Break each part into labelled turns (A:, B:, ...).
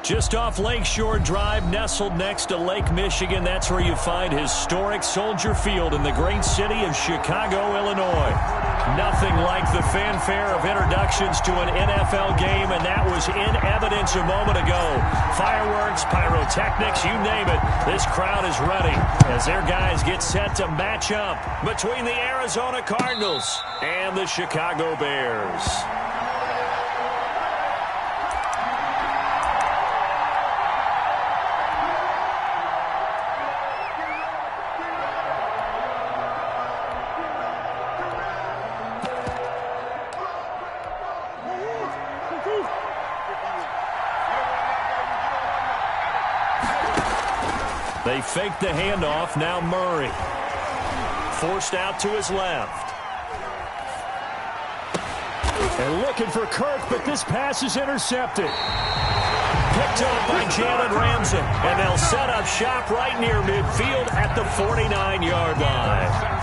A: Just off Lakeshore Drive, nestled next to Lake Michigan, that's where you find historic Soldier Field in the great city of Chicago, Illinois. Nothing like the fanfare of introductions to an NFL game, and that was in evidence a moment ago. Fireworks, pyrotechnics, you name it. This crowd is ready as their guys get set to match up between the Arizona Cardinals and the Chicago Bears. They fake the handoff. Now Murray. Forced out to his left. And looking for Kirk, but this pass is intercepted. Picked up by Jalen Ramsey. And they'll set up shop right near midfield at the 49-yard line.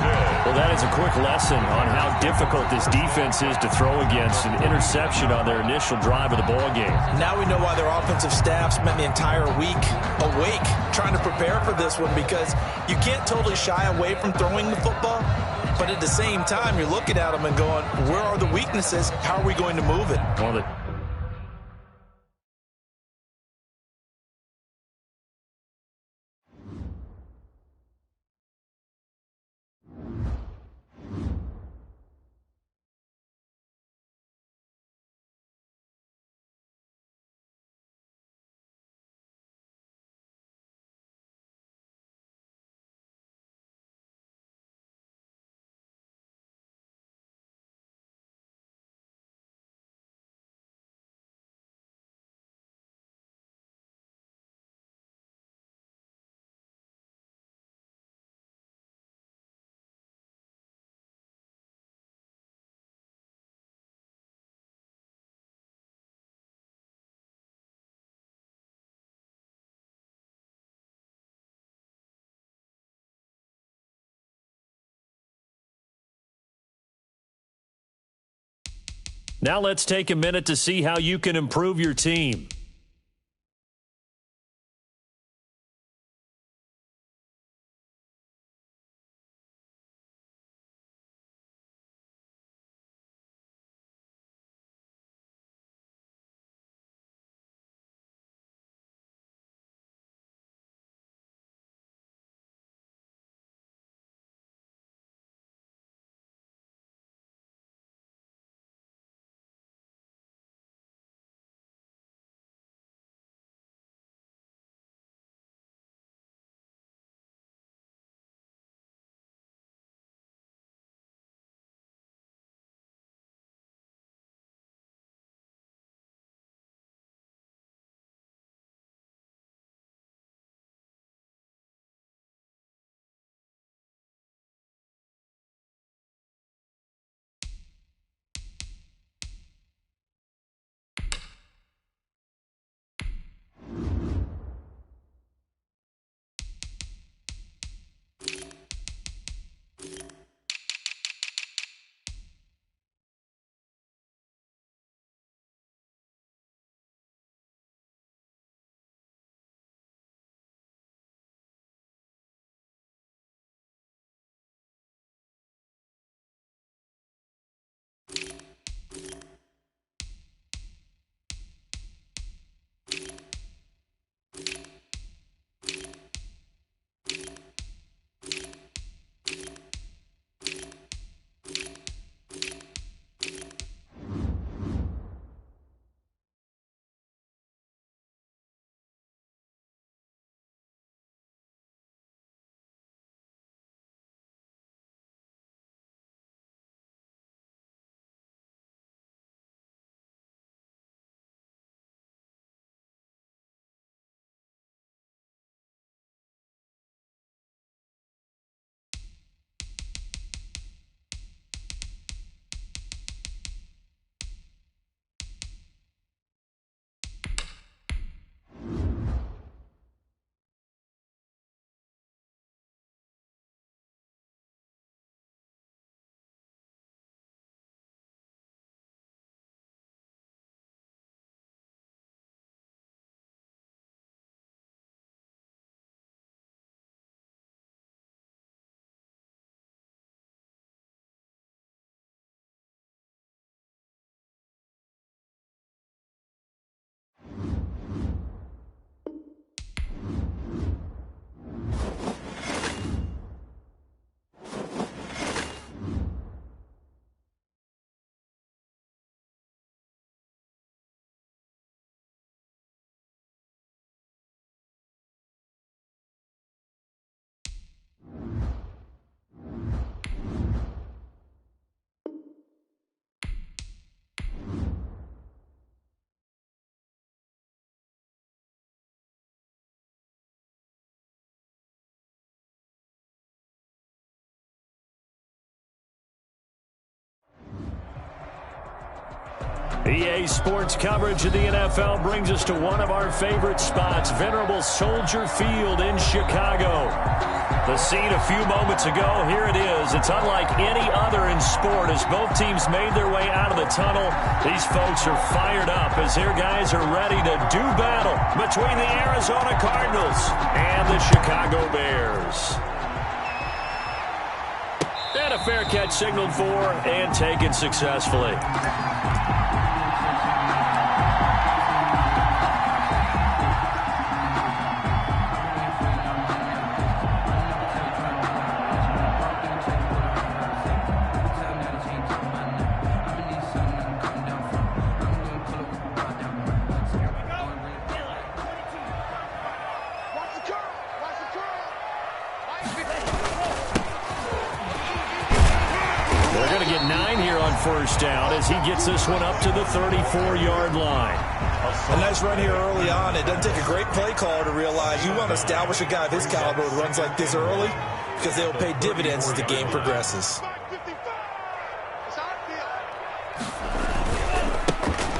A: Well, that is a quick lesson on how difficult this defense is to throw against. An interception on their initial drive of the ball game.
B: Now we know why their offensive staff spent the entire week awake trying to prepare for this one, because you can't totally shy away from throwing the football, but at the same time you're looking at them and going, where are the weaknesses? How are we going to move it?
A: One of the Now let's take a minute to see how you can improve your team. EA Sports coverage of the NFL brings us to one of our favorite spots, venerable Soldier Field in Chicago. The scene a few moments ago, here it is. It's unlike any other in sport as both teams made their way out of the tunnel. These folks are fired up as their guys are ready to do battle between the Arizona Cardinals and the Chicago Bears. And a fair catch signaled for and taken successfully. First down as he gets this one up to the 34-yard line.
B: A nice run here early on. It doesn't take a great play caller to realize you want to establish a guy of his caliber who runs like this early because they will pay dividends as the game progresses.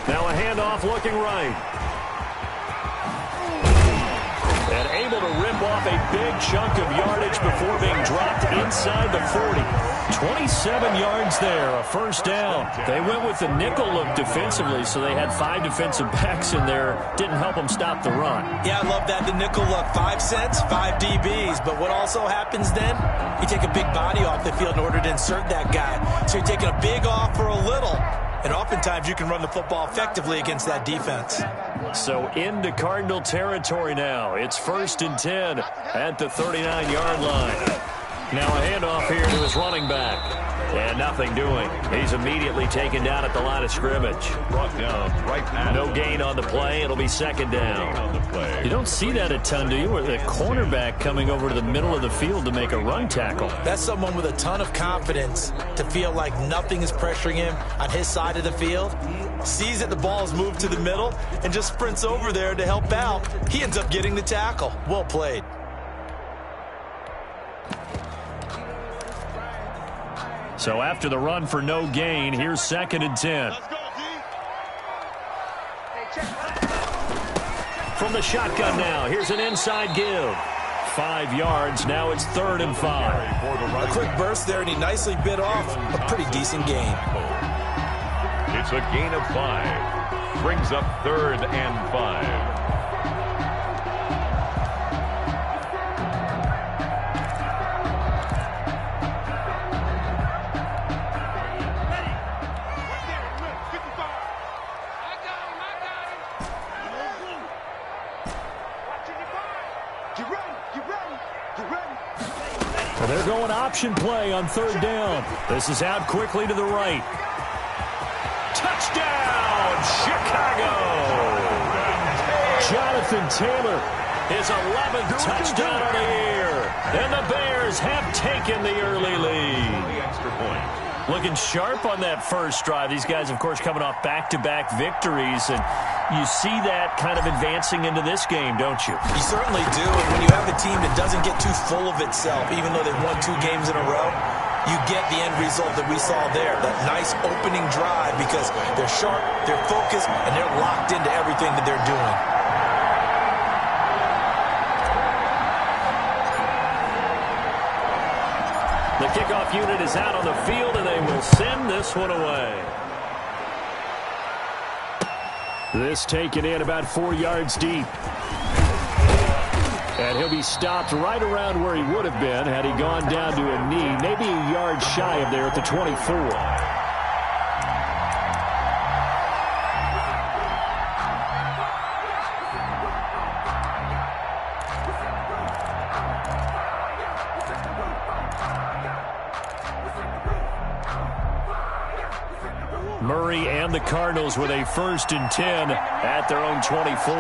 A: Now a handoff looking right. And able to rip off a big chunk of yardage before being dropped inside the 40. 27 yards there, a first down. They went with the nickel look defensively, so they had 5 defensive backs in there. Didn't help them stop the run.
B: Yeah, I love that, the nickel look. 5 cents, 5 DBs. But what also happens then? You take a big body off the field in order to insert that guy. So you're taking a big off for a little. And oftentimes you can run the football effectively against that defense.
A: So into Cardinal territory now. It's 1st and 10 at the 39-yard line. Now a handoff here to his running back. And nothing doing. He's immediately taken down at the line of scrimmage.
C: Brought down right.
A: No gain on the play. It'll be 2nd down. You don't see that a ton, do you? With a cornerback coming over to the middle of the field to make a run tackle.
B: That's someone with a ton of confidence to feel like nothing is pressuring him on his side of the field. Sees that the ball is moved to the middle and just sprints over there to help out. He ends up getting the tackle. Well played.
A: So after the run for no gain, here's 2nd and 10. From the shotgun now, here's an inside give. 5 yards, now it's 3rd and 5.
B: A quick burst there, and he nicely bit off a pretty decent gain.
C: It's a gain of 5. Brings up 3rd and 5.
A: Well, they're going option play on 3rd down. This is out quickly to the right. Touchdown, Chicago! Jonathan Taylor, his 11th touchdown of the year. And the Bears have taken the early lead.
C: Extra point.
A: Looking sharp on that first drive. These guys, of course, coming off back-to-back victories, and you see that kind of advancing into this game, don't you?
B: You certainly do, and when you have a team that doesn't get too full of itself, even though they've won 2 games in a row, you get the end result that we saw there, that nice opening drive, because they're sharp, they're focused, and they're locked into everything that they're doing.
A: The kickoff unit is out on the field, and they will send this one away. This taken in about 4 yards deep. And he'll be stopped right around where he would have been had he gone down to a knee, maybe a yard shy of there at the 24. Murray and the Cardinals with a 1st and 10 at their own 24.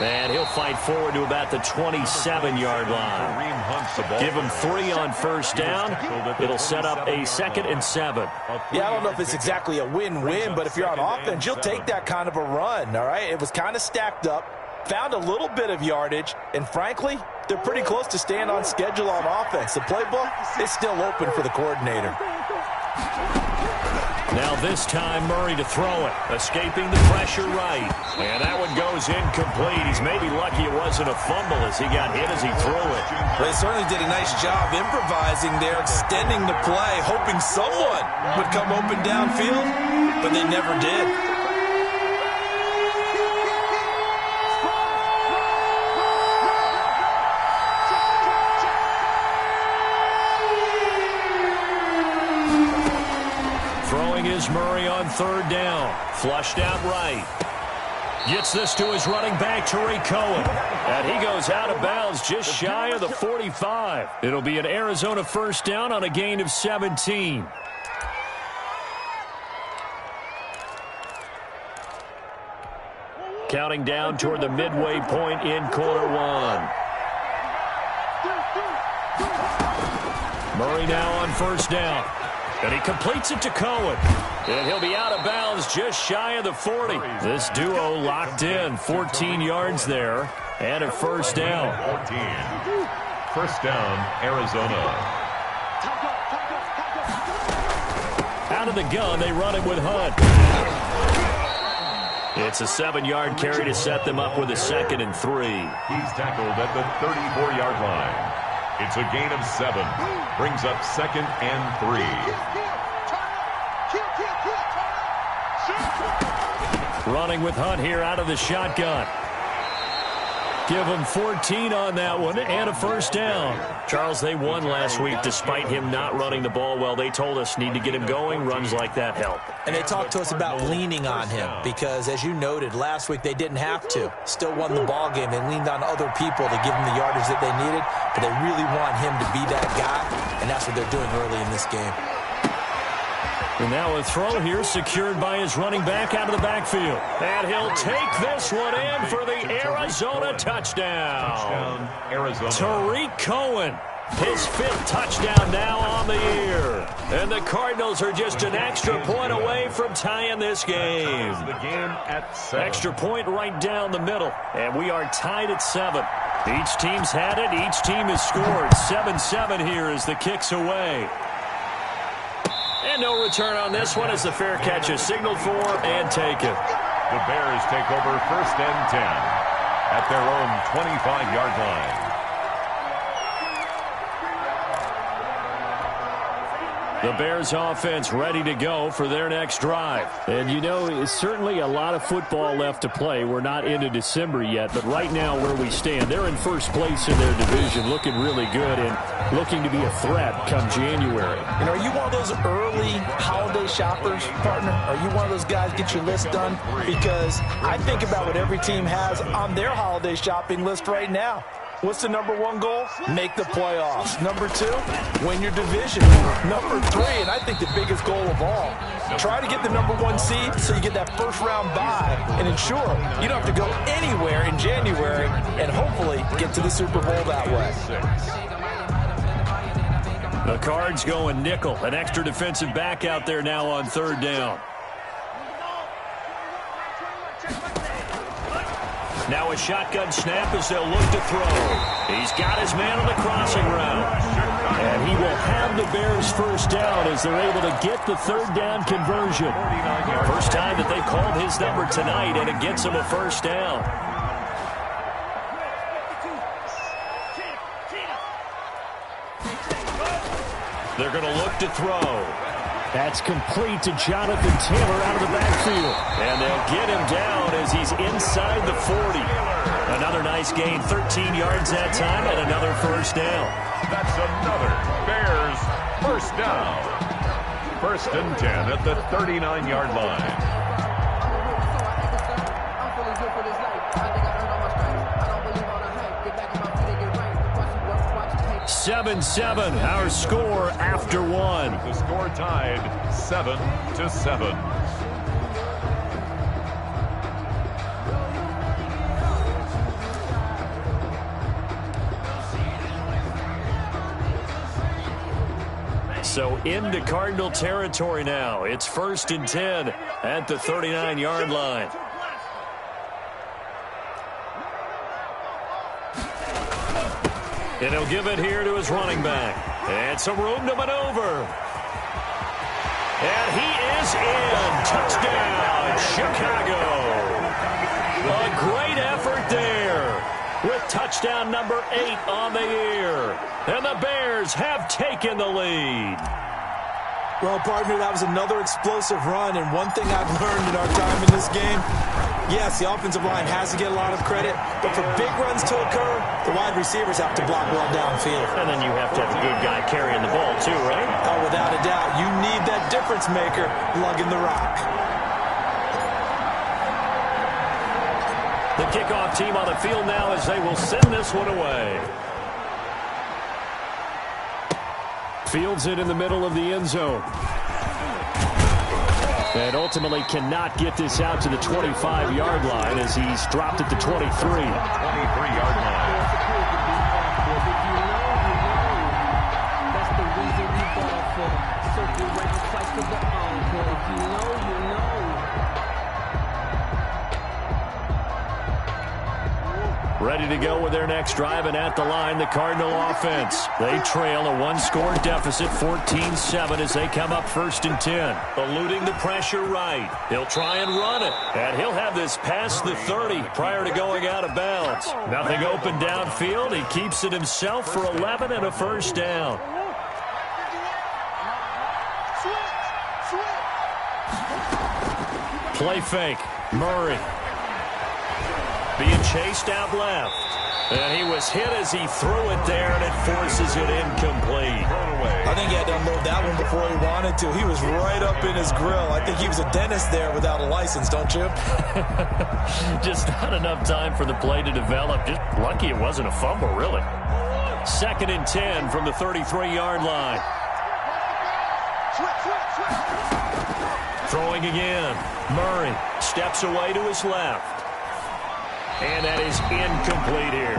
A: And he'll fight forward to about the 27-yard line. Give him 3 on 1st down. It'll set up a 2nd and 7.
B: Yeah, I don't know if it's exactly a win-win, but if you're on offense, you'll take that kind of a run, all right? It was kind of stacked up. found a little bit of yardage, and frankly, they're pretty close to staying on schedule on offense. The playbook is still open for the coordinator.
A: Now this time Murray to throw it, escaping the pressure right. And that one goes incomplete. He's maybe lucky it wasn't a fumble as he got hit as he threw it.
B: Well, they certainly did a nice job improvising there, extending the play, hoping someone would come open downfield, but they never did.
A: Is Murray on third down. Flushed out right. Gets this to his running back, Tariq Cohen. And he goes out of bounds just shy of the 45. It'll be an Arizona first down on a gain of 17. Counting down toward the midway point in quarter one. Murray now on first down. And he completes it to Cohen. And he'll be out of bounds just shy of the 40. This duo locked in. 14 yards there. And a first down.
C: 14. First down, Arizona.
A: Out of the gun, they run it with Hunt. It's a 7-yard carry to set them up with a 2nd and 3.
C: He's tackled at the 34-yard line. It's a gain of 7. Brings up 2nd and
A: 3. Running with Hunt here out of the shotgun. Give him 14 on that one and a first down. Charles, they won last week despite him not running the ball well. They told us need to get him going. Runs like that help.
B: And they talked to us about leaning on him because, as you noted, last week they didn't have to. Still won the ball game. They leaned on other people to give him the yardage that they needed, but they really want him to be that guy, and that's what they're doing early in this game.
A: And now a throw here secured by his running back out of the backfield. And he'll take this one in for the Arizona touchdown. Tariq Cohen, his 5th touchdown now on the year. And the Cardinals are just an extra point away from tying this game.
C: The game at 7.
A: Extra point right down the middle. And we are tied at 7. Each team's had it. Each team has scored. 7-7 here as the kick's away. And no return on this one as the fair catch is signaled for and taken.
C: The Bears take over 1st and 10 at their own 25-yard line.
A: The Bears offense ready to go for their next drive. And you know, it's certainly a lot of football left to play. We're not into December yet, but right now where we stand, they're in first place in their division, looking really good and looking to be a threat come January.
B: And are you one of those early holiday shoppers, partner? Are you one of those guys get your list done? Because I think about what every team has on their holiday shopping list right now. What's the number 1 goal? Make the playoffs. Number 2, win your division. Number 3, and I think the biggest goal of all, try to get the number 1 seed so you get that first-round bye and ensure you don't have to go anywhere in January and hopefully get to the Super Bowl that way.
A: The Cards going nickel. An extra defensive back out there now on 3rd down. Now a shotgun snap as they'll look to throw. He's got his man on the crossing route. And he will have the Bears first down as they're able to get the 3rd down conversion. First time that they called his number tonight, and it gets him a first down. They're going to look to throw. That's complete to Jonathan Taylor out of the backfield. And they'll get him down as he's inside the 40. Another nice gain, 13 yards that time, and another first down.
C: That's another Bears first down. 1st and 10 at the 39-yard line.
A: 7-7, our score after 1.
C: The score tied 7-7.
A: So into Cardinal territory now. It's 1st and 10 at the 39-yard line. And he'll give it here to his running back. And some room to maneuver. And he is in. Touchdown, Chicago. A great effort there with touchdown number 8 on the year. And the Bears have taken the lead.
B: Well, partner, that was another explosive run. And one thing I've learned in our time in this game, yes, the offensive line has to get a lot of credit, but for big runs to occur, the wide receivers have to block well downfield.
A: And then you have to have a good guy carrying the ball too, right?
B: Oh, without a doubt. You need that difference maker lugging the rock.
A: The kickoff team on the field now as they will send this one away. Fields it in the middle of the end zone. And ultimately cannot get this out to the 25-yard line as he's dropped at the 23.
C: 23-yard line.
D: That's the reason we ball for. Circle round, cycle the encore. If you know, you know.
A: Ready to go with their next drive, and at the line, the Cardinal offense. They trail a one-score deficit, 14-7, as they come up 1st and 10. Eluding the pressure right. He'll try and run it, and he'll have this past the 30 prior to going out of bounds. Nothing open downfield. He keeps it himself for 11 and a first down. Play fake. Murray. Being chased out left. And he was hit as he threw it there, and it forces it incomplete.
B: I think he had to unload that one before he wanted to. He was right up in his grill. I think he was a dentist there without a license, don't you?
A: Just not enough time for the play to develop. Just lucky it wasn't a fumble, really. 2nd and 10 from the 33-yard line. Throwing again. Murray steps away to his left. And that is incomplete here.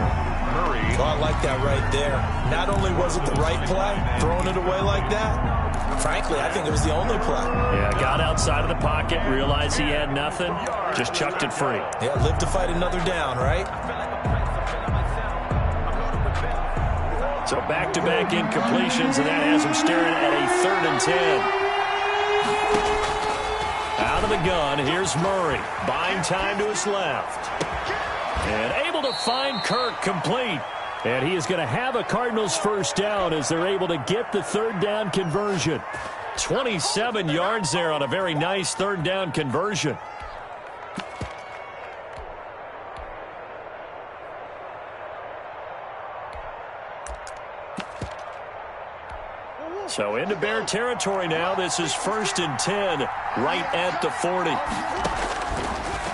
C: Murray.
B: Oh, I like that right there. Not only was it the right play, throwing it away like that, frankly, I think it was the only play.
A: Yeah, got outside of the pocket, realized he had nothing, just chucked it free.
B: Yeah, live to fight another down, right?
A: So back-to-back incompletions, and that has him staring at a 3rd and 10. Out of the gun, here's Murray. Buying time to his left. And able to find Kirk complete. And he is going to have a Cardinals first down as they're able to get the 3rd down conversion. 27 yards there on a very nice 3rd down conversion. So into Bear territory now. This is 1st and 10 right at the 40.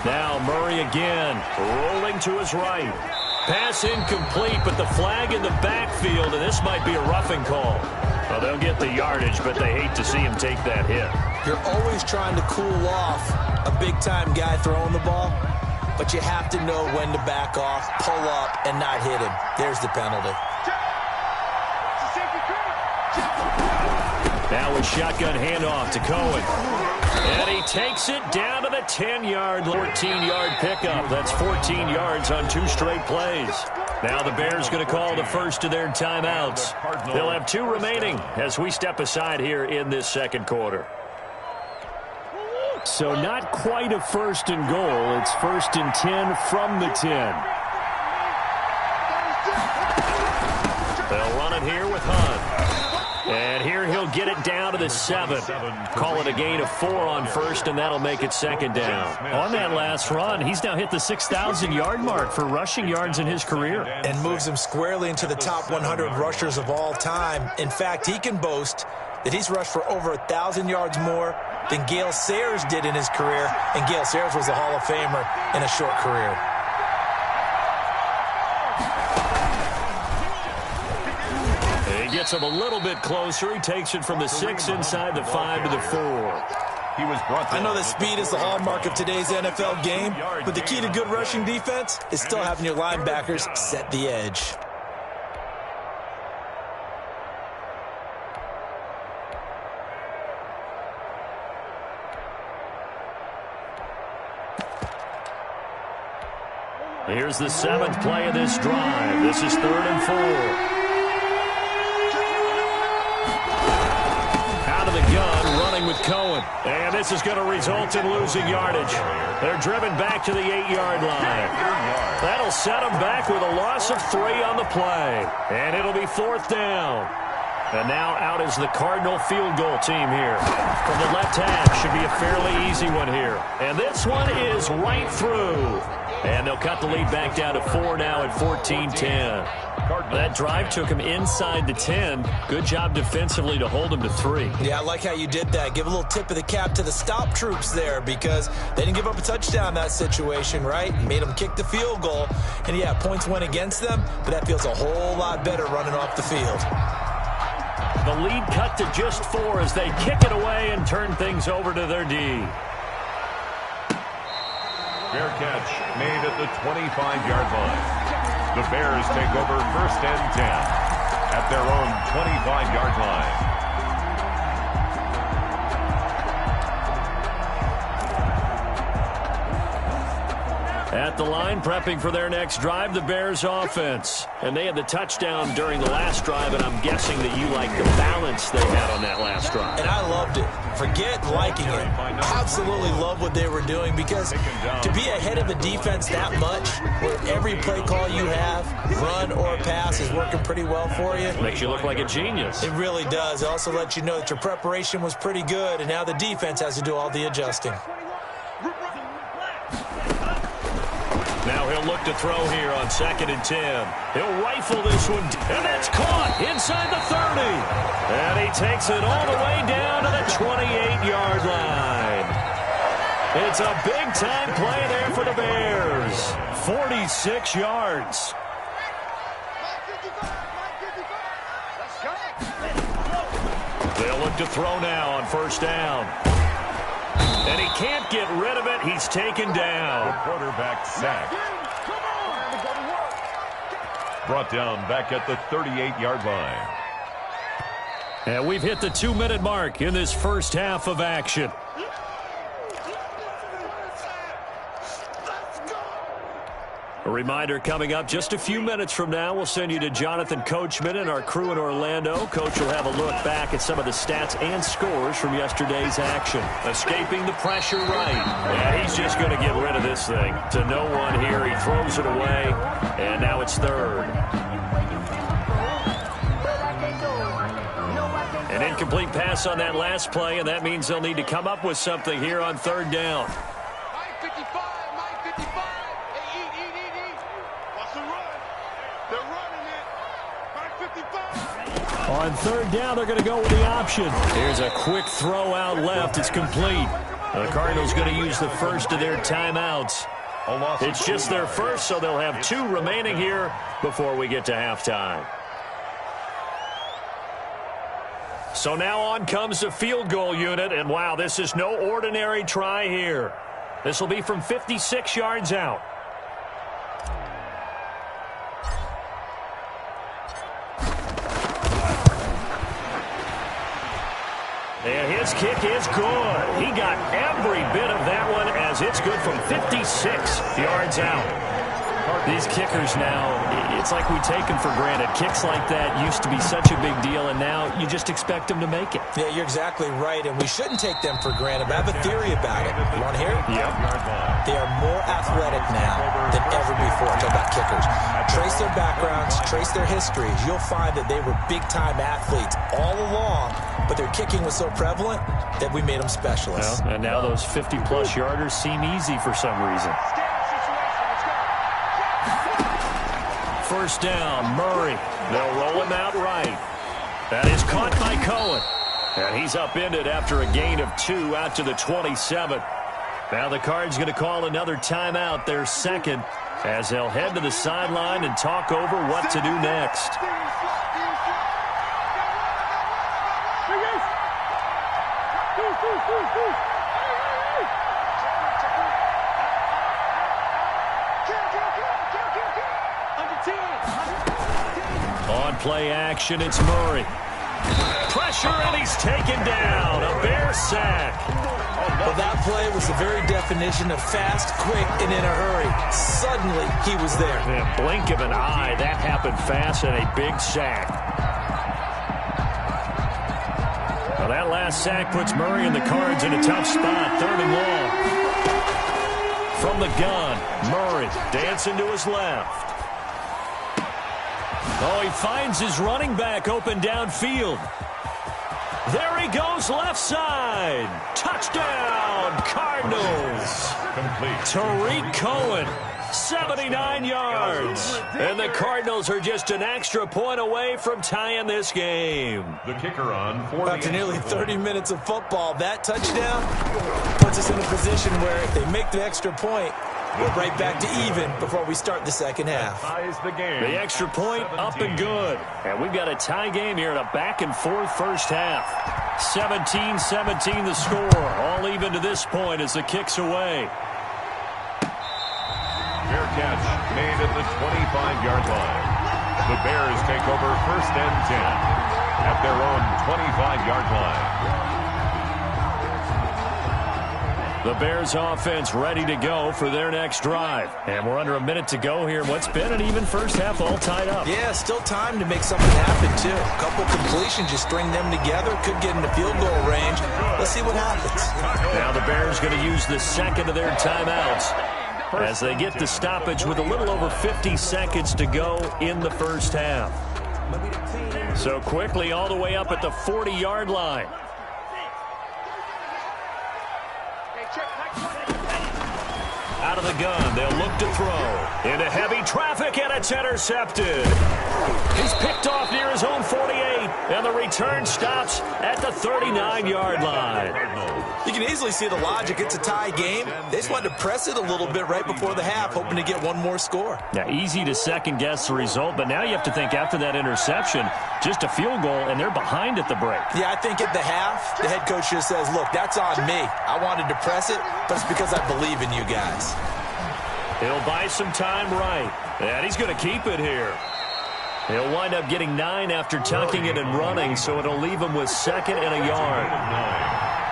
A: Now Murray again, rolling to his right. Pass incomplete, but the flag in the backfield, and this might be a roughing call. Well, they'll get the yardage, but they hate to see him take that hit.
B: You're always trying to cool off a big-time guy throwing the ball, but you have to know when to back off, pull up, and not hit him. There's the penalty.
A: Now a shotgun handoff to Cohen. And he takes it down to the 10-yard, 14-yard pickup. That's 14 yards on 2 straight plays. Now the Bears going to call the first of their timeouts. They'll have 2 remaining as we step aside here in this 2nd quarter. So not quite a 1st and goal. It's 1st and 10 from the 10. They'll run it here with Hunt. And here he'll get it down to the 7. Call it a gain of 4 on 1st, and that'll make it 2nd down. On that last run, he's now hit the 6,000-yard mark for rushing yards in his career.
B: And moves him squarely into the top 100 rushers of all time. In fact, he can boast that he's rushed for over 1,000 yards more than Gale Sayers did in his career. And Gale Sayers was a Hall of Famer in a short career.
A: Gets him a little bit closer. He takes it from the 6 inside the 5 to the 4.
C: He was brought
B: I know that speed is the hallmark of today's NFL game, but the key to good rushing defense is still having your linebackers set the edge.
A: Here's the 7th play of this drive. This is 3rd and 4. running with Cohen. And this is going to result in losing yardage. They're driven back to the 8-yard line. That'll set them back with a loss of 3 on the play. And it'll be 4th down. And now out is the Cardinal field goal team here. From the left half, should be a fairly easy one here. And this one is right through. And they'll cut the lead back down to 4 now at 14-10. That drive took him inside the 10. Good job defensively to hold him to 3.
B: Yeah, I like how you did that. Give a little tip of the cap to the stop troops there because they didn't give up a touchdown in that situation, right? Made them kick the field goal. And, yeah, points went against them, but that feels a whole lot better running off the field.
A: The lead cut to just 4 as they kick it away and turn things over to their D.
C: Fair catch made at the 25-yard line. The Bears take over 1st and 10 at their own 25-yard line.
A: At the line, prepping for their next drive, the Bears offense. And they had the touchdown during the last drive, and I'm guessing that you like the balance they had on that last drive.
B: And I loved it. Forget liking it. Absolutely love what they were doing because to be ahead of the defense that much, where every play call you have, run or pass, is working pretty well for you.
A: Makes you look like a genius.
B: It really does. It also lets you know that your preparation was pretty good, and now the defense has to do all the adjusting.
A: Now he'll look to throw here on 2nd and 10. He'll rifle this one, and that's caught inside the 30. And he takes it all the way down to the 28-yard line. It's a big-time play there for the Bears. 46 yards. They'll look to throw now on 1st down. And he can't get rid of it. He's taken down.
C: The quarterback sacked. Brought down back at the 38-yard line.
A: And we've hit the 2-minute mark in this first half of action. A reminder coming up just a few minutes from now. We'll send you to Jonathan Coachman and our crew in Orlando. Coach will have a look back at some of the stats and scores from yesterday's action. Escaping the pressure right. And he's just going to get rid of this thing. To no one here. He throws it away. And now it's 3rd. An incomplete pass on that last play, and that means they'll need to come up with something here on 3rd down. On 3rd down, they're going to go with the option. Here's a quick throw out left. It's complete. The Cardinals going to use the first of their timeouts. It's just their first, so they'll have 2 remaining here before we get to halftime. So now on comes the field goal unit, and wow, this is no ordinary try here. This will be from 56 yards out. And his kick is good. He got every bit of that one as it's good from 56 yards out. These kickers now, it's like we take them for granted. Kicks like that used to be such a big deal, and now you just expect them to make it.
B: Yeah, you're exactly right, and we shouldn't take them for granted. But I have a theory about it. You want to hear it?
A: Yep.
B: They are more athletic now than ever before. Talk about kickers. Trace their backgrounds, trace their histories. You'll find that they were big-time athletes all along, but their kicking was so prevalent that we made them specialists.
A: Well, and now those 50-plus yarders seem easy for some reason. 1st down, Murray. They'll roll him out right. That is caught by Cohen. And he's upended after a gain of 2 out to the 27. Now the Cards going to call another timeout, their 2nd, as they'll head to the sideline and talk over what to do next. On play action, it's Murray. Pressure, and he's taken down. A Bear sack.
B: Well, that play was the very definition of fast, quick, and in a hurry. Suddenly, he was there.
A: In a blink of an eye, that happened fast, and a big sack. Well, that last sack puts Murray and the Cards in a tough spot. 3rd and long. From the gun, Murray dancing to his left. Oh, he finds his running back open downfield. There he goes, left side. Touchdown, Cardinals.
C: Complete.
A: Tariq Cohen, 79 yards. And the Cardinals are just an extra point away from tying this game.
C: The kicker on for
B: After nearly 30 minutes of football, that touchdown puts us in a position where if they make the extra point, we're right back to even before we start the second half.
C: ties the game.
A: The extra point up and good. And we've got a tie game here in a back-and-forth first half. 17-17 the score. All even to this point as the kick's away.
C: Fair catch made at the 25-yard line. The Bears take over 1st and 10 at their own 25-yard line.
A: The Bears offense ready to go for their next drive. And we're under a minute to go here. What's been an even first half all tied up.
B: Yeah, still time to make something happen, too. A couple completions, just string them together. Could get into field goal range. Let's see what happens.
A: Now the Bears going to use the second of their timeouts as they get the stoppage with a little over 50 seconds to go in the first half. So quickly all the way up at the 40-yard line. Out of the gun, they'll look to throw. Into heavy traffic, and it's intercepted. He's picked off near his own 48, and the return stops at the 39-yard line.
B: You can easily see the logic. It's a tie game. They just wanted to press it a little bit right before the half, hoping to get one more score.
A: Now, easy to second-guess the result, but now you have to think after that interception, just a field goal, and they're behind at the break.
B: Yeah, I think at the half, the head coach just says, look, that's on me. I wanted to press it, but it's because I believe in you guys.
A: He'll buy some time right, and he's going to keep it here. He'll wind up getting 9 after tucking it and running, so it'll leave him with 2nd and a yard.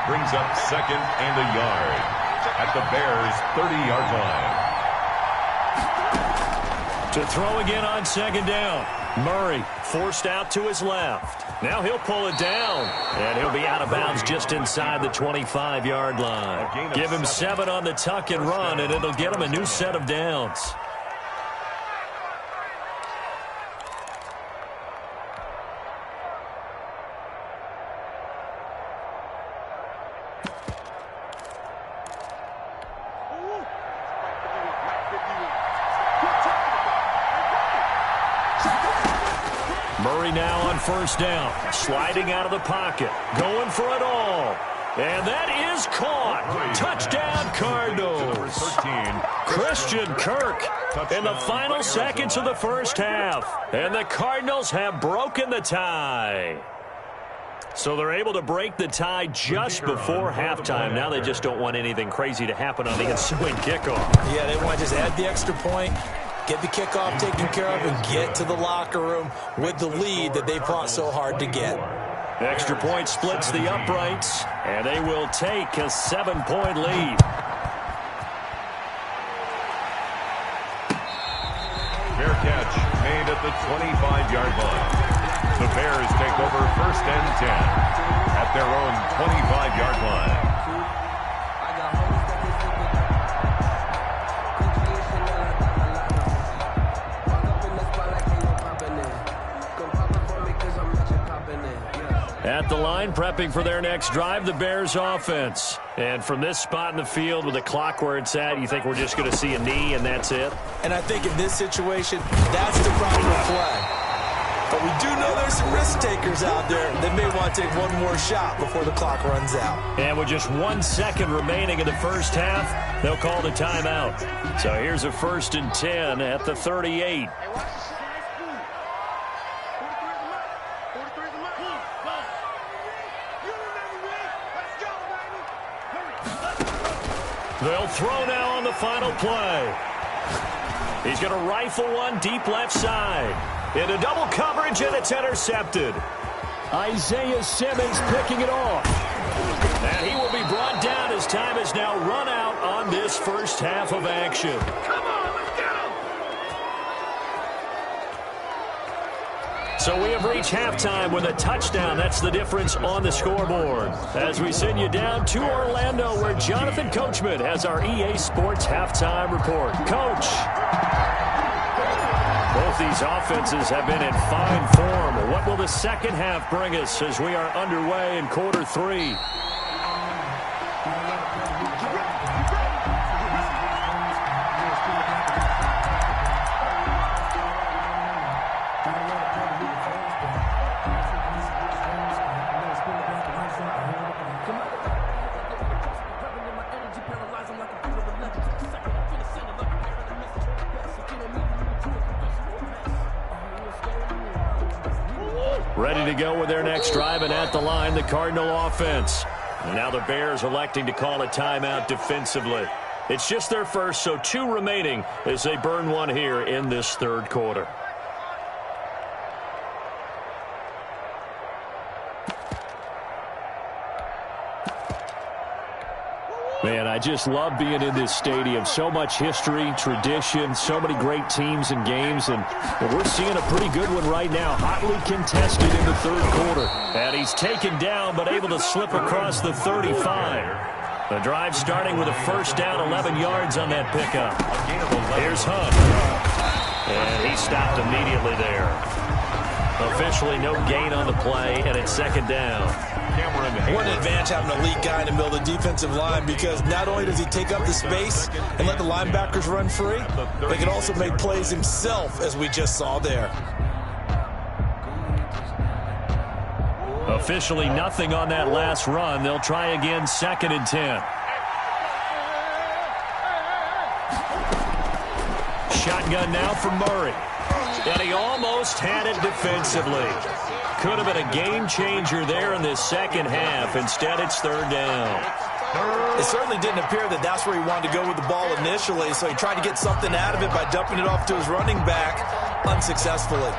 C: Brings up 2nd and a yard at the Bears' 30-yard line.
A: To throw again on 2nd down. Murray forced out to his left. Now he'll pull it down, and he'll be out of bounds just inside the 25-yard line. Give him 7 on the tuck and run, and it'll get him a new set of downs. Murray now on 1st down, sliding out of the pocket, going for it all. And that is caught. Touchdown, Cardinals. Christian Kirk in the final seconds of the first half. And the Cardinals have broken the tie. So they're able to break the tie just before halftime. Now they just don't want anything crazy to happen on the ensuing kickoff.
B: Yeah, they want to just add the extra point, get the kickoff taken care of, and get to the locker room with the lead that they fought so hard to get.
A: Extra point splits the uprights, and they will take a 7-point lead.
C: Fair catch made at the 25-yard line. The Bears take over 1st and 10 at their own 25-yard line.
A: At the line, prepping for their next drive, the Bears offense. And from this spot in the field with the clock where it's at, you think we're just going to see a knee and that's it?
B: And I think in this situation, that's the proper play. But we do know there's some risk takers out there that may want to take one more shot before the clock runs out.
A: And with just 1 second remaining in the first half, they'll call the timeout. So here's a 1st and 10 at the 38. They'll throw now on the final play. He's going to rifle one deep left side. Into double coverage, and it's intercepted. Isaiah Simmons picking it off. And he will be brought down as time is now run out on this first half of action. Come on, let's So we have reached halftime with a touchdown. That's the difference on the scoreboard. As we send you down to Orlando, where Jonathan Coachman has our EA Sports halftime report. Coach. Both these offenses have been in fine form. What will the second half bring us as we are underway in quarter 3? Ready to go with their next drive, and at the line, the Cardinal offense. And now the Bears electing to call a timeout defensively. It's just their first, so 2 remaining as they burn one here in this third quarter. Man, I just love being in this stadium. So much history, tradition, so many great teams and games, and we're seeing a pretty good one right now. Hotly contested in the third quarter. And he's taken down, but able to slip across the 35. The drive starting with a first down, 11 yards on that pickup. Here's Hunt. And he stopped immediately there. Officially no gain on the play, and it's second down.
B: What an advantage having an elite guy in the middle of the defensive line, because not only does he take up the space and let the linebackers run free, but he can also make plays himself, as we just saw there.
A: Officially nothing on that last run. They'll try again, 2nd and 10. Shotgun now for Murray. And he almost had it defensively. Could have been a game changer there in this second half. Instead, it's third down.
B: It certainly didn't appear that that's where he wanted to go with the ball initially, so he tried to get something out of it by dumping it off to his running back unsuccessfully.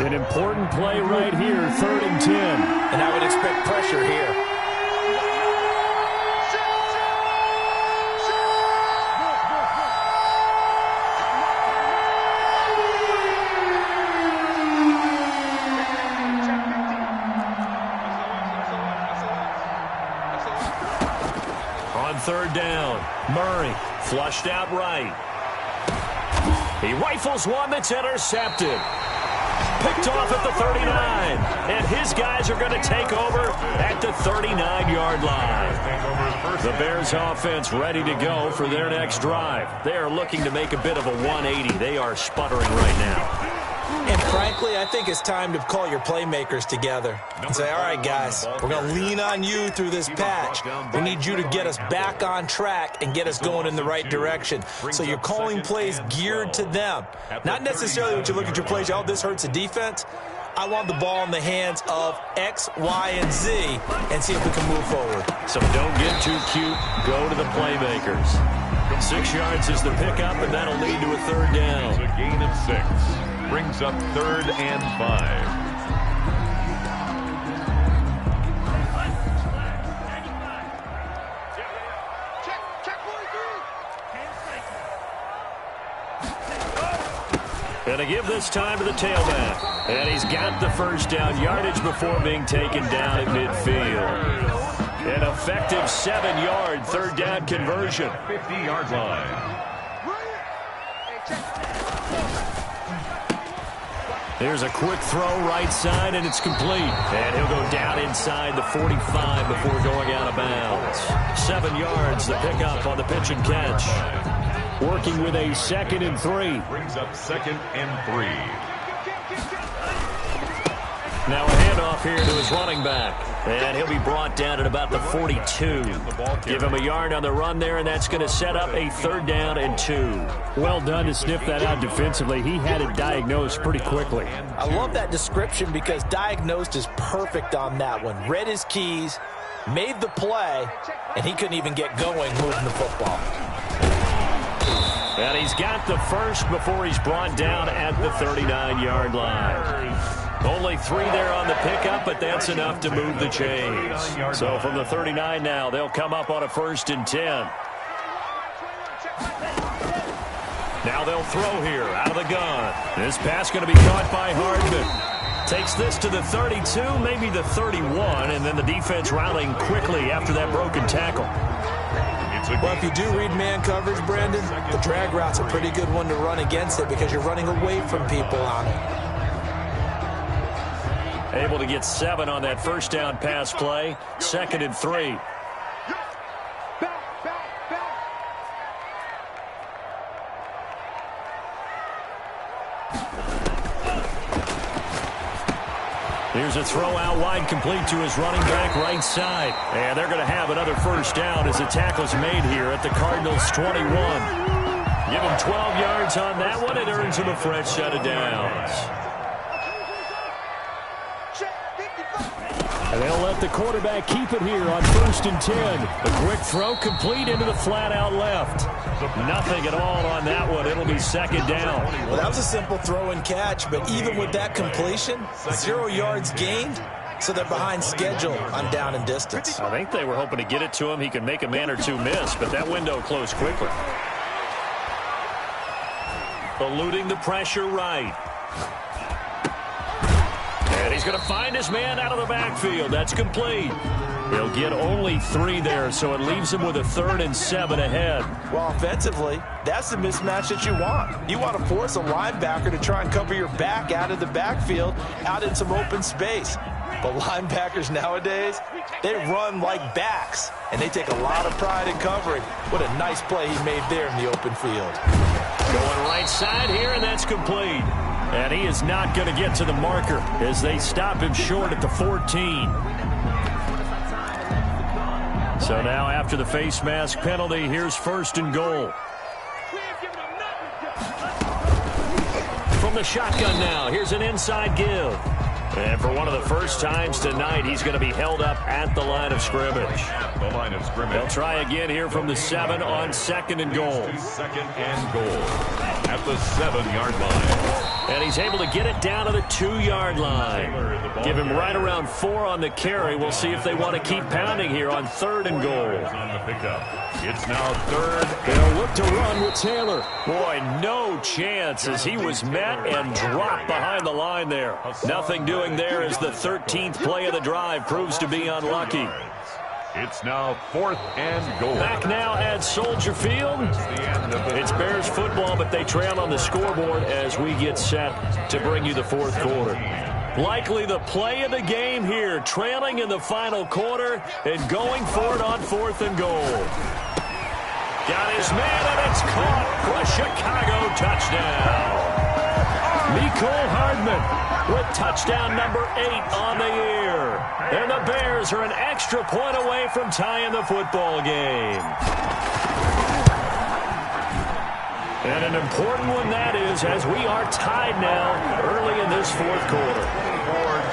A: An important play right here, 3rd and 10.
B: And I would expect pressure here.
A: Third down. Murray flushed out right. He rifles one that's intercepted. Picked off at the 39. And his guys are going to take over at the 39-yard line. The Bears offense ready to go for their next drive. They are looking to make a bit of a 180. They are sputtering right now.
B: And frankly, I think it's time to call your playmakers together and say, all right, guys, we're going to lean on you through this patch. We need you to get us back on track and get us going in the right direction. So you're calling plays geared to them. Not necessarily when you look at your plays, oh, this hurts the defense. I want the ball in the hands of X, Y, and Z and see if we can move forward.
A: So don't get too cute. Go to the playmakers. 6 yards is the pickup, and that'll lead to a third down.
C: It's a gain of 6. Brings up 3rd and 5.
A: And to give this time to the tailback. And he's got the first down yardage before being taken down at midfield. An effective 7-yard 3rd down conversion.
C: 50-yard line.
A: There's a quick throw right side, and it's complete. And he'll go down inside the 45 before going out of bounds. 7 yards, the pickup on the pitch and catch. Working with a 2nd and 3.
C: Brings up 2nd and 3.
A: Now a handoff here to his running back. And he'll be brought down at about the 42. Give him a yard on the run there, and that's going to set up a 3rd down and 2. Well done to sniff that out defensively. He had it diagnosed pretty quickly.
B: I love that description because diagnosed is perfect on that one. Read his keys, made the play, and he couldn't even get going moving the football.
A: And he's got the first before he's brought down at the 39-yard line. Only 3 there on the pickup, but that's enough to move the chains. So from the 39 now, they'll come up on a 1st and 10. Now they'll throw here out of the gun. This pass going to be caught by Hardman. Takes this to the 32, maybe the 31, and then the defense rallying quickly after that broken tackle.
B: Well, if you do read man coverage, Brandon, the drag route's a pretty good one to run against it because you're running away from people on it.
A: Able to get 7 on that first down pass play. 2nd and 3. Here's a throw out wide, complete to his running back right side. And they're going to have another first down as the tackle's made here at the Cardinals' 21. Give him 12 yards on that one. It earns him a fresh set of downs. And they'll let the quarterback keep it here on 1st and 10. A quick throw complete into the flat out left. Nothing at all on that one. It'll be 2nd down.
B: Well, that was a simple throw and catch, but even with that completion, 0 yards gained, so they're behind schedule on down and distance.
A: I think they were hoping to get it to him. He could make a man or two miss, but that window closed quickly. Eluding the pressure right. And he's going to find his man out of the backfield. That's complete. He'll get only 3 there, so it leaves him with a 3rd and 7 ahead.
B: Well, offensively, that's the mismatch that you want. You want to force a linebacker to try and cover your back out of the backfield, out in some open space. But linebackers nowadays, they run like backs, and they take a lot of pride in covering. What a nice play he made there in the open field.
A: Going right side here, and that's complete. And he is not going to get to the marker as they stop him short at the 14. So now after the face mask penalty, here's 1st and goal. From the shotgun now, here's an inside give. And for one of the first times tonight, he's going to be held up at the line of scrimmage. They'll try again here from the 7 on 2nd and goal.
C: 2nd and goal at the 7-yard line.
A: And he's able to get it down to the 2-yard line. Give him right around 4 on the carry. We'll see if they want to keep pounding here on 3rd and goal.
C: It's now 3rd.
A: They'll look to run with Taylor. Boy, no chance as he was met and dropped behind the line there. Nothing doing there as the 13th play of the drive proves to be unlucky.
C: It's now 4th and goal.
A: Back now at Soldier Field. It's Bears football, but they trail on the scoreboard as we get set to bring you the 4th quarter. Likely the play of the game here, trailing in the final quarter and going for it on 4th and goal. Got his man, and it's caught for a Chicago touchdown. Mecole Hardman with touchdown number 8 on the year. And the Bears are an extra point away from tying the football game. And an important one that is, as we are tied now early in this 4th quarter.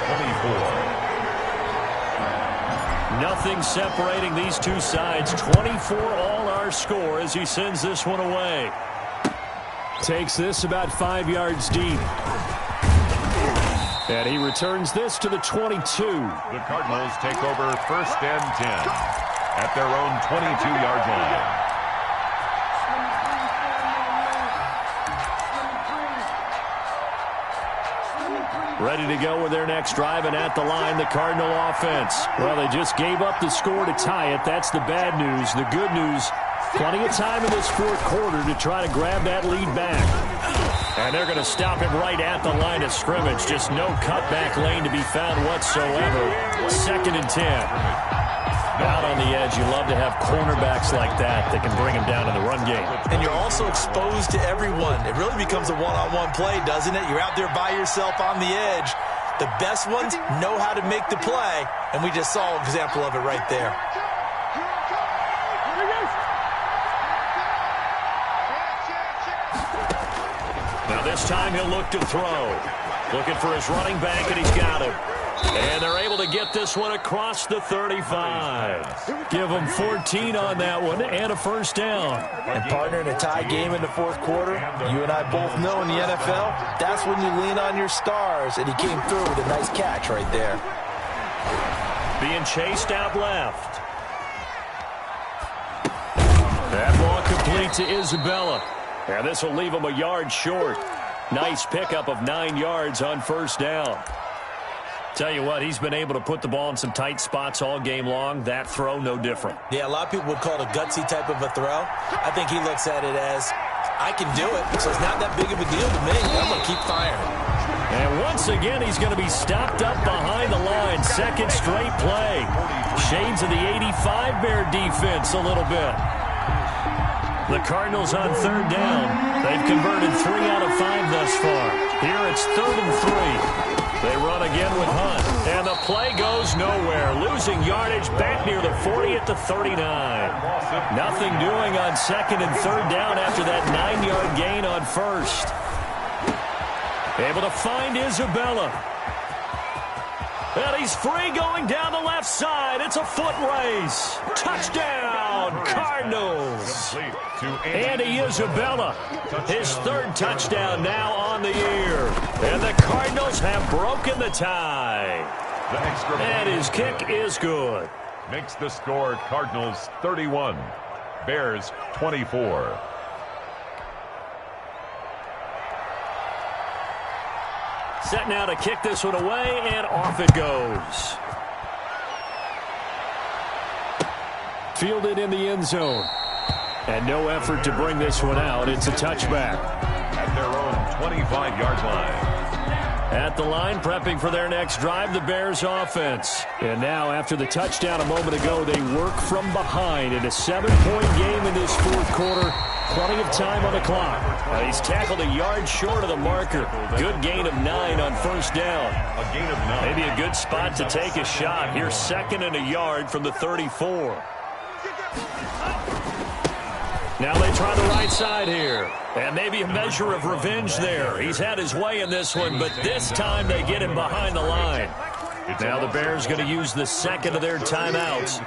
A: 24. Nothing separating these two sides. 24 all our score as he sends this one away. Takes this about 5 yards deep. And he returns this to the 22.
C: The Cardinals take over 1st and 10 at their own 22-yard line.
A: Ready to go with their next drive, and at the line, the Cardinal offense. Well, they just gave up the score to tie it. That's the bad news. The good news, plenty of time in this 4th quarter to try to grab that lead back. And they're going to stop him right at the line of scrimmage. Just no cutback lane to be found whatsoever. 2nd and 10. Out on the edge, you love to have cornerbacks like that can bring him down in the run game.
B: And you're also exposed to everyone. It really becomes a one-on-one play, doesn't it? You're out there by yourself on the edge. The best ones know how to make the play, and we just saw an example of it right there.
A: Now this time he'll look to throw. Looking for his running back, and he's got him. And they're able to get this one across the 35. Give them 14 on that one and a first down.
B: And partner, in a tie game in the 4th quarter, you and I both know in the NFL, that's when you lean on your stars. And he came through with a nice catch right there.
A: Being chased out left. That ball Incomplete to Isabella. And this will leave him a yard short. Nice pickup of 9 yards on first down. Tell you what, he's been able to put the ball in some tight spots all game long. That throw, no different.
B: Yeah, a lot of people would call it a gutsy type of a throw. I think he looks at it as, I can do it, so it's not that big of a deal to me. I'm going to keep firing.
A: And once again, he's going to be stopped up behind the line. Second straight play. Shades of the 85 Bear defense a little bit. The Cardinals on third down. They've converted 3 out of 5 thus far. Here it's 3rd and 3. They run again with Hunt. And the play goes nowhere. Losing yardage back near the 40 at the 39. Nothing doing on 2nd and 3rd down after that 9-yard gain on first. Able to find Isabella. And he's free going down the left side. It's a foot race. Touchdown, Cardinals. Andy Isabella, his 3rd touchdown now on the year. And the Cardinals have broken the tie. And his kick is good.
C: Makes the score Cardinals 31, Bears 24.
A: Set now to kick this one away, and off it goes. Fielded in the end zone. And no effort to bring this one out. It's a touchback.
C: At their own 25-yard line.
A: At the line, prepping for their next drive, the Bears offense. And now, after the touchdown a moment ago, they work from behind in a 7-point game in this 4th quarter. Plenty of time on the clock. He's tackled a yard short of the marker. Good gain of 9 on first down.
C: A gain of 9.
A: Maybe a good spot to take a shot. Here's 2nd and a yard from the 34. Now they try the right side here. And maybe a measure of revenge there. He's had his way in this one, but this time they get him behind the line. Now the Bears going to use the 2nd of their timeouts.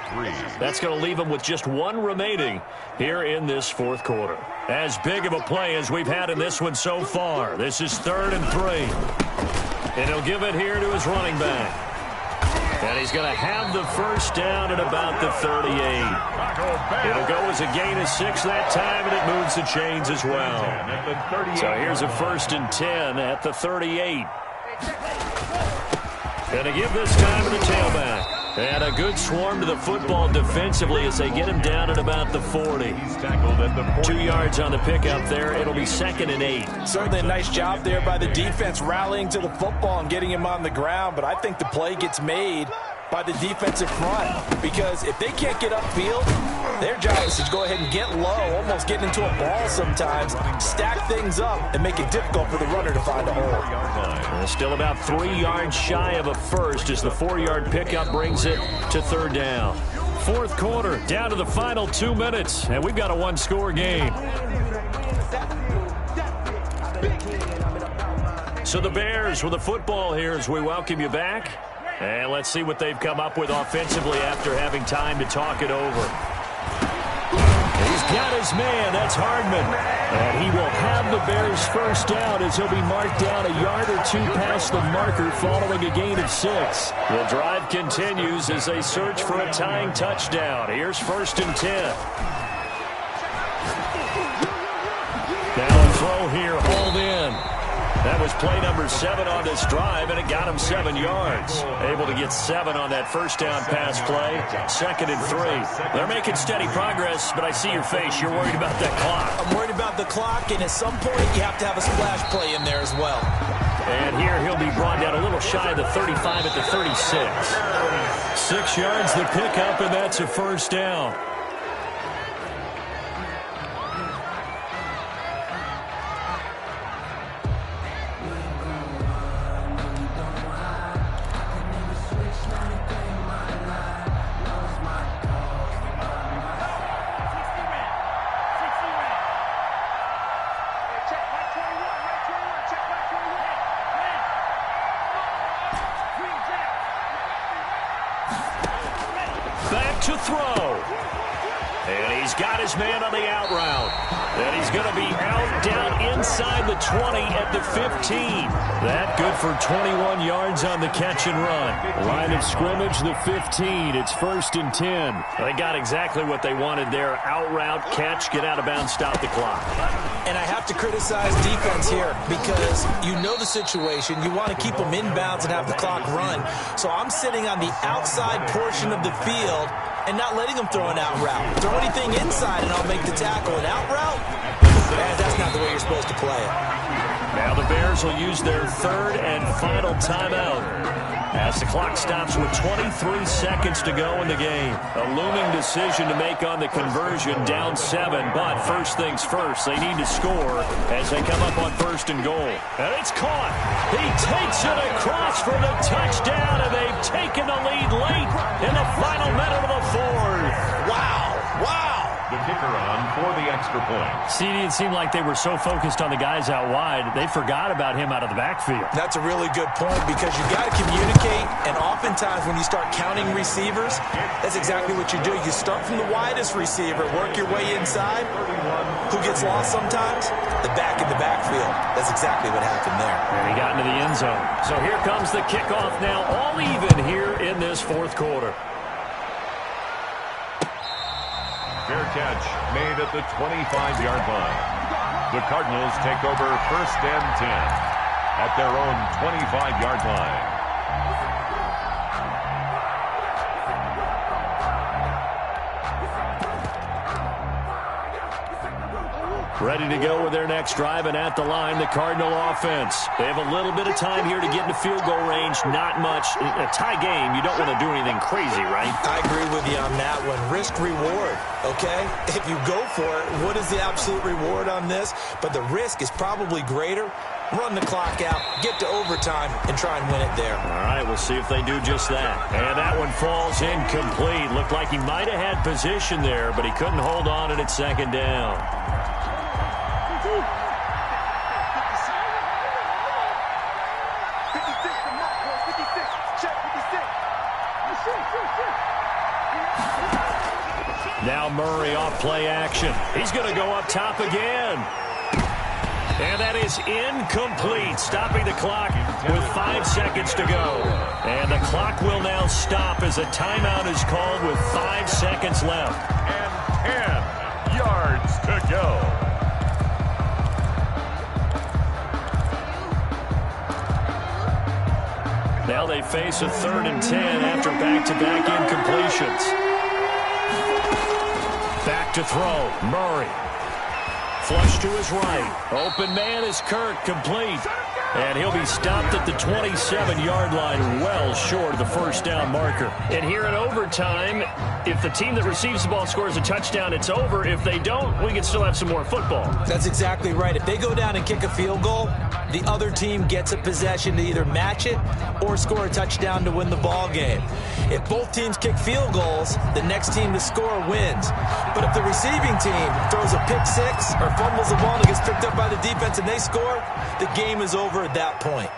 A: That's going to leave them with just 1 remaining here in this 4th quarter. As big of a play as we've had in this one so far. This is 3rd and 3. And he'll give it here to his running back. And he's going to have the first down at about the 38. It'll go as a gain of 6 that time, and it moves the chains as well. So here's a 1st and 10 at the 38. And to give this time to the tailback. And a good swarm to the football defensively as they get him down at about the 40.
C: He's tackled at the
A: 2 yards on the pickup there. It'll be 2nd and 8.
B: Certainly a nice job there by the defense rallying to the football and getting him on the ground. But I think the play gets made by the defensive front, because if they can't get upfield, their job is to go ahead and get low, almost get into a ball sometimes, stack things up, and make it difficult for the runner to find a hole.
A: And still about 3 yards shy of a first as the 4-yard pickup brings it to 3rd down. 4th quarter, down to the final 2 minutes, and we've got a 1-score game. So the Bears with the football here as we welcome you back. And let's see what they've come up with offensively after having time to talk it over. He's got his man. That's Hardman. And he will have the Bears first down as he'll be marked down a yard or 2 past the marker following a gain of 6. The drive continues as they search for a tying touchdown. Here's 1st and 10. Now a throw here, hauled in. That was play number 7 on this drive, and it got him 7 yards. Able to get 7 on that first down pass play. 2nd and 3. They're making steady progress, but I see your face. You're worried about that clock.
B: I'm worried about the clock, and at some point you have to have a splash play in there as well.
A: And here he'll be brought down a little shy of the 35 at the 36. 6 yards the pickup, and that's a first down. To throw. he's got his man on the out route. And he's going to be out down inside the 20 at the 15. That good for 21 yards on the catch and run. Line of scrimmage, the 15. It's 1st and 10. They got exactly what they wanted there. Out route, catch, get out of bounds, stop the clock.
B: And I have to criticize defense here because you know the situation. You want to keep them inbounds and have the clock run. So I'm sitting on the outside portion of the field and not letting them throw an out route. Throw anything inside and I'll make the tackle. An out route? That's not the way you're supposed to play it.
A: Now the Bears will use their 3rd and final timeout as the clock stops with 23 seconds to go in the game. A looming decision to make on the conversion, down 7. But first things first, they need to score as they come up on 1st and goal. And it's caught. He takes it across for the touchdown, and they've taken the lead late in the final minute of the 4th.
B: Wow. Wow.
C: The kicker on for the extra point.
A: CD, it seemed like they were so focused on the guys out wide, they forgot about him out of the backfield.
B: That's a really good point because you got to communicate, and oftentimes when you start counting receivers, that's exactly what you do. You start from the widest receiver, work your way inside. Who gets lost sometimes? The back in the backfield. That's exactly what happened there.
A: And he got into the end zone. So here comes the kickoff now, all even here in this 4th quarter.
C: Fair catch made at the 25-yard line. The Cardinals take over 1st and 10 at their own 25-yard line.
A: Ready to go with their next drive, and at the line, the Cardinal offense. They have a little bit of time here to get into field goal range. Not much. A tie game, you don't want to do anything crazy, right?
B: I agree with you on that one. Risk-reward, okay? If you go for it, what is the absolute reward on this? But the risk is probably greater. Run the clock out, get to overtime, and try and win it there.
A: All right, we'll see if they do just that. And that one falls incomplete. Looked like he might have had position there, but he couldn't hold on and it's 2nd down. Now Murray off play action. He's going to go up top again. And that is incomplete, stopping the clock with 5 seconds to go. And the clock will now stop as a timeout is called with 5 seconds left.
C: And 10 yards to go.
A: Now they face a 3rd and 10 after back-to-back incompletions. Back to throw. Murray. Flush to his right. Open man is Kirk, complete. And he'll be stopped at the 27-yard line, well short of the 1st down marker. And here in overtime, if the team that receives the ball scores a touchdown, it's over. If they don't, we can still have some more football.
B: That's exactly right. If they go down and kick a field goal, the other team gets a possession to either match it or score a touchdown to win the ball game. If both teams kick field goals, the next team to score wins. But if the receiving team throws a pick 6 or fumbles the ball and gets picked up by the defense and they score, the game is over at that point.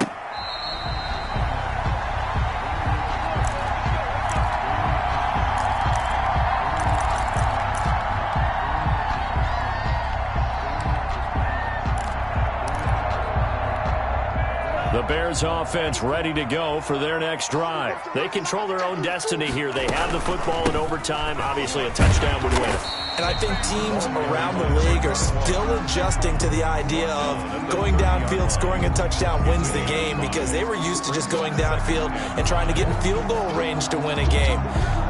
A: The Bears offense ready to go for their next drive. They control their own destiny here. They have the football in overtime. Obviously, a touchdown would win it.
B: And I think teams around the league are still adjusting to the idea of going downfield, scoring a touchdown wins the game because they were used to just going downfield and trying to get in field goal range to win a game.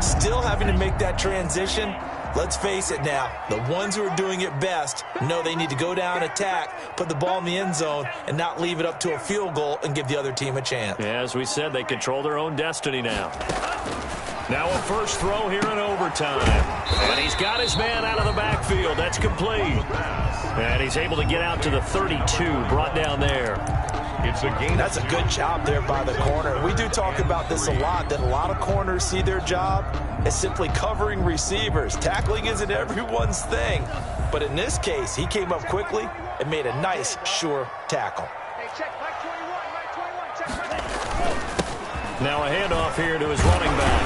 B: Still having to make that transition. Let's face it now, the ones who are doing it best know they need to go down, attack, put the ball in the end zone, and not leave it up to a field goal and give the other team a chance.
A: Yeah, as we said, they control their own destiny now. Now a first throw here in overtime. And he's got his man out of the backfield. That's complete. And he's able to get out to the 32, brought down there.
C: It's a gain.
B: That's a good job there by the corner. We do talk about this a lot, that a lot of corners see their job as simply covering receivers. Tackling isn't everyone's thing. But in this case, he came up quickly and made a nice, sure tackle.
E: Hey, check, Mike 21, Mike 21, check, Mike 21.
A: Now a handoff here to his running back.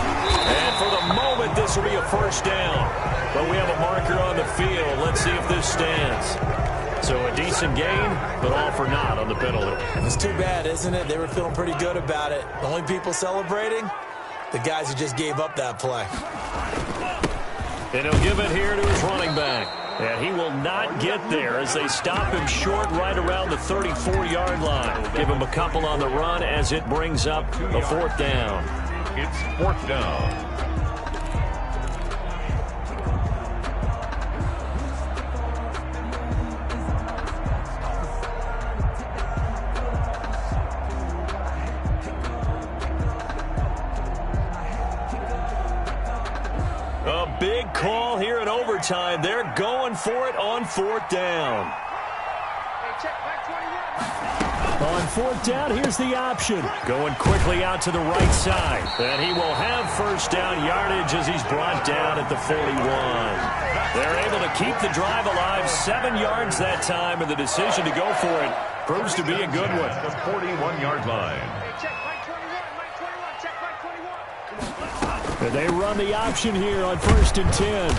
A: And for the moment, this will be a first down. But we have a marker on the field. Let's see if this stands. So a decent gain, but all for naught on the penalty.
B: It's too bad, isn't it? They were feeling pretty good about it. The only people celebrating, the guys who just gave up that play.
A: And he'll give it here to his running back. And he will not get there as they stop him short right around the 34-yard line. Give him a couple on the run as it brings up a fourth down.
C: It's fourth down.
A: A big call here in overtime. They're going for it on fourth down. On fourth down, here's the option. Going quickly out to the right side. And he will have first down yardage as he's brought down at the 41. They're able to keep the drive alive. 7 yards that time, and the decision to go for it proves to be a good one.
C: The 41-yard line.
A: And they run the option here on 1st and 10.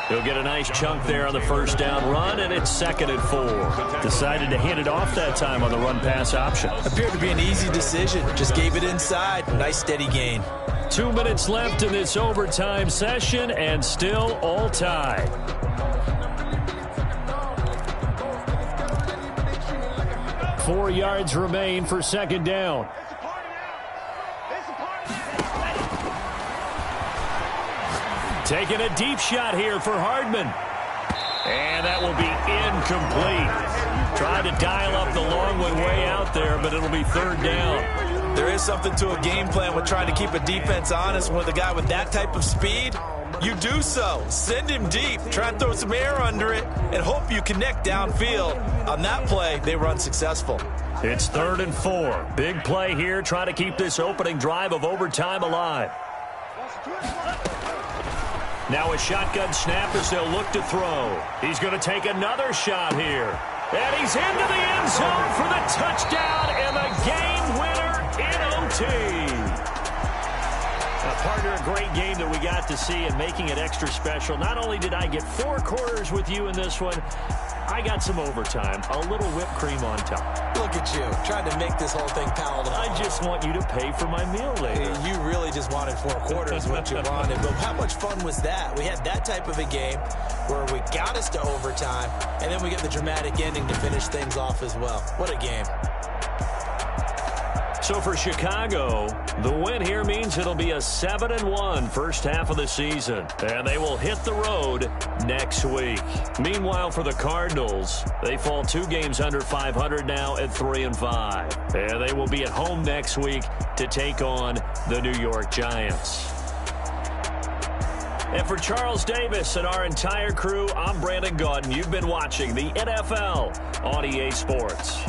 A: He'll get a nice chunk there on the first down run, and it's 2nd and 4. Decided to hand it off that time on the run-pass option.
B: Appeared to be an easy decision. Just gave it inside. Nice steady gain.
A: 2 minutes left in this overtime session, and still all tied. Four yards remain for second down. Taking a deep shot here for Hardman. And that will be incomplete. Tried to dial up the long one way out there, but it'll be third down.
B: There is something to a game plan with trying to keep a defense honest. With a guy with that type of speed, you do so. Send him deep. Try and throw some air under it and hope you connect downfield. On that play, they run successful.
A: It's 3rd and 4. Big play here. Try to keep this opening drive of overtime alive. Now a shotgun snap as they'll look to throw. He's going to take another shot here. And he's into the end zone for the touchdown and the game winner in OT. Now, partner, a great game that we got to see and making it extra special. Not only did I get 4 quarters with you in this one, I got some overtime, a little whipped cream on top.
B: Look at you, trying to make this whole thing palatable.
A: I just want you to pay for my meal later.
B: You really just wanted 4 quarters, what you wanted. But how much fun was that? We had that type of a game where we got us to overtime, and then we get the dramatic ending to finish things off as well. What a game.
A: So for Chicago, the win here means it'll be a 7-1 first half of the season. And they will hit the road next week. Meanwhile, for the Cardinals, they fall 2 games under 500 now at 3-5. And they will be at home next week to take on the New York Giants. And for Charles Davis and our entire crew, I'm Brandon Gaudin. You've been watching the NFL on EA Sports.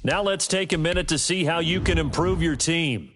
A: Now let's take a minute to see how you can improve your team.